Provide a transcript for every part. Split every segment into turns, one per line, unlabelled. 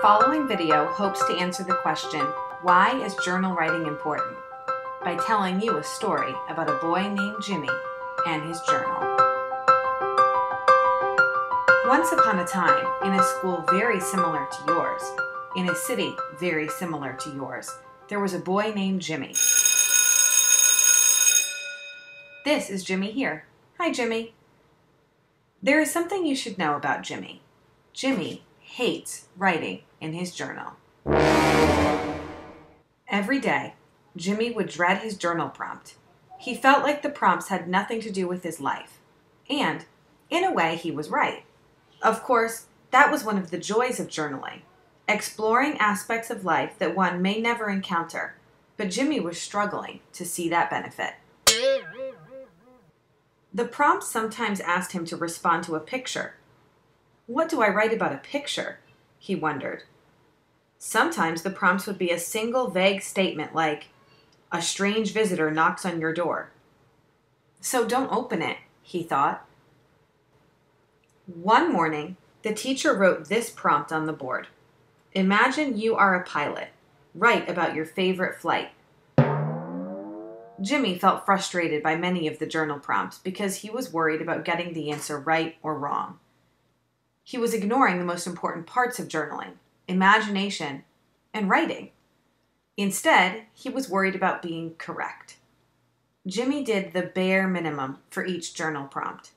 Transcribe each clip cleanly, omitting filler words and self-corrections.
following video hopes to answer the question, why is journal writing important? By telling you a story about a boy named Jimmy and his journal. Once upon a time, in a school very similar to yours, in a city very similar to yours, there was a boy named Jimmy. This is Jimmy here. Hi, Jimmy. There is something you should know about Jimmy. Jimmy hates writing in his journal. Every day, Jimmy would dread his journal prompt. He felt like the prompts had nothing to do with his life. And, in a way, he was right. Of course, that was one of the joys of journaling, exploring aspects of life that one may never encounter, but Jimmy was struggling to see that benefit. The prompts sometimes asked him to respond to a picture. What do I write about a picture? He wondered. Sometimes the prompts would be a single vague statement like, a strange visitor knocks on your door. So don't open it, he thought. One morning, the teacher wrote this prompt on the board. Imagine you are a pilot. Write about your favorite flight. Jimmy felt frustrated by many of the journal prompts because he was worried about getting the answer right or wrong. He was ignoring the most important parts of journaling, imagination, and writing. Instead, he was worried about being correct. Jimmy did the bare minimum for each journal prompt.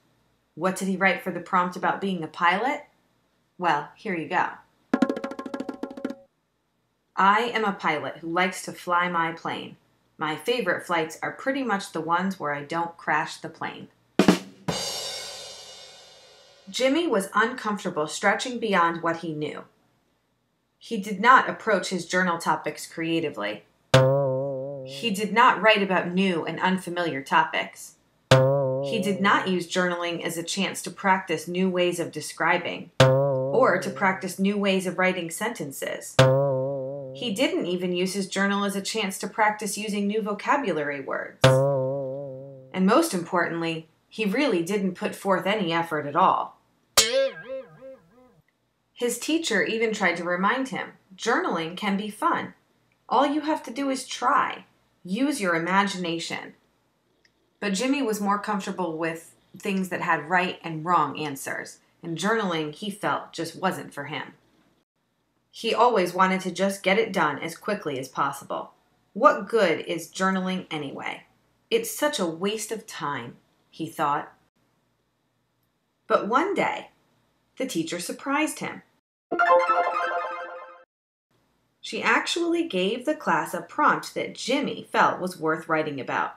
What did he write for the prompt about being a pilot? Well, here you go. I am a pilot who likes to fly my plane. My favorite flights are pretty much the ones where I don't crash the plane. Jimmy was uncomfortable stretching beyond what he knew. He did not approach his journal topics creatively. He did not write about new and unfamiliar topics. He did not use journaling as a chance to practice new ways of describing or to practice new ways of writing sentences. He didn't even use his journal as a chance to practice using new vocabulary words. And most importantly, he really didn't put forth any effort at all. His teacher even tried to remind him, journaling can be fun. All you have to do is try. Use your imagination. But Jimmy was more comfortable with things that had right and wrong answers, and journaling, he felt, just wasn't for him. He always wanted to just get it done as quickly as possible. What good is journaling anyway? It's such a waste of time, he thought. But one day, the teacher surprised him. She actually gave the class a prompt that Jimmy felt was worth writing about.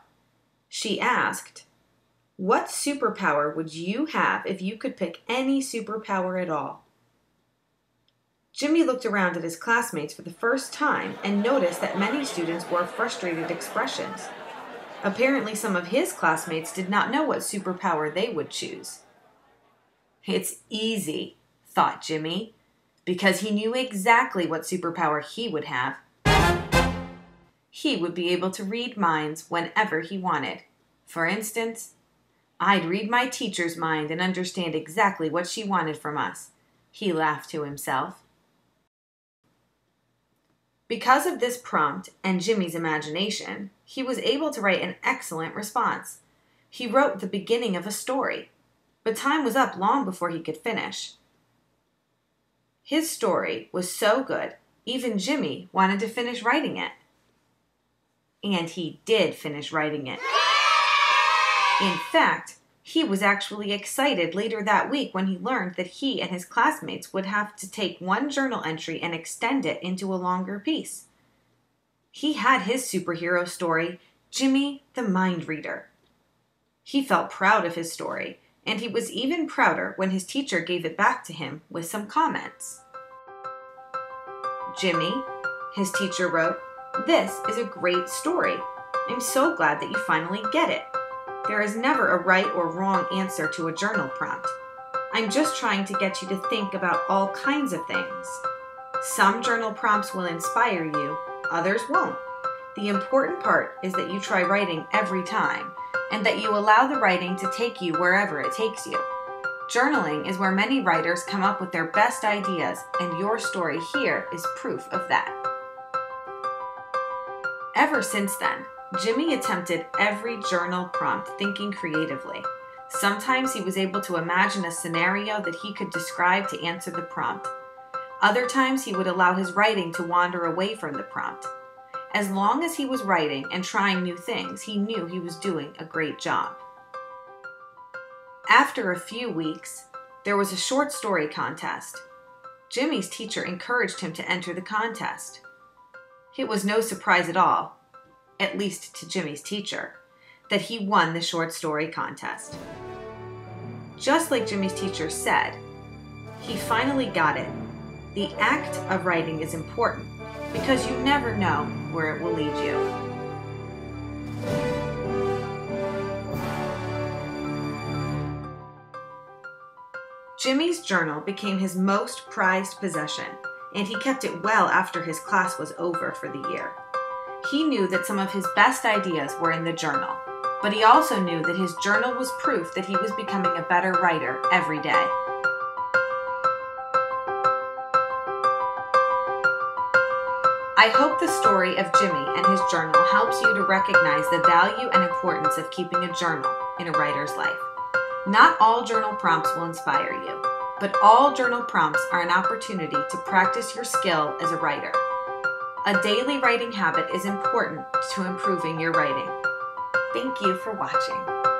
She asked, what superpower would you have if you could pick any superpower at all? Jimmy looked around at his classmates for the first time and noticed that many students wore frustrated expressions. Apparently, some of his classmates did not know what superpower they would choose. It's easy, thought Jimmy, because he knew exactly what superpower he would have. He would be able to read minds whenever he wanted. For instance, I'd read my teacher's mind and understand exactly what she wanted from us, he laughed to himself. Because of this prompt and Jimmy's imagination, he was able to write an excellent response. He wrote the beginning of a story, but time was up long before he could finish. His story was so good, even Jimmy wanted to finish writing it. And he did finish writing it. In fact, he was actually excited later that week when he learned that he and his classmates would have to take one journal entry and extend it into a longer piece. He had his superhero story, Jimmy the Mind Reader. He felt proud of his story, and he was even prouder when his teacher gave it back to him with some comments. Jimmy, his teacher wrote, this is a great story. I'm so glad that you finally get it. There is never a right or wrong answer to a journal prompt. I'm just trying to get you to think about all kinds of things. Some journal prompts will inspire you, others won't. The important part is that you try writing every time, and that you allow the writing to take you wherever it takes you. Journaling is where many writers come up with their best ideas, and your story here is proof of that. Ever since then, Jimmy attempted every journal prompt thinking creatively. Sometimes he was able to imagine a scenario that he could describe to answer the prompt. Other times he would allow his writing to wander away from the prompt. As long as he was writing and trying new things, he knew he was doing a great job. After a few weeks, there was a short story contest. Jimmy's teacher encouraged him to enter the contest. It was no surprise at all, at least to Jimmy's teacher, that he won the short story contest. Just like Jimmy's teacher said, he finally got it. The act of writing is important because you never know where it will lead you. Jimmy's journal became his most prized possession, and he kept it well after his class was over for the year. He knew that some of his best ideas were in the journal, but he also knew that his journal was proof that he was becoming a better writer every day. I hope the story of Jimmy and his journal helps you to recognize the value and importance of keeping a journal in a writer's life. Not all journal prompts will inspire you, but all journal prompts are an opportunity to practice your skill as a writer. A daily writing habit is important to improving your writing. Thank you for watching.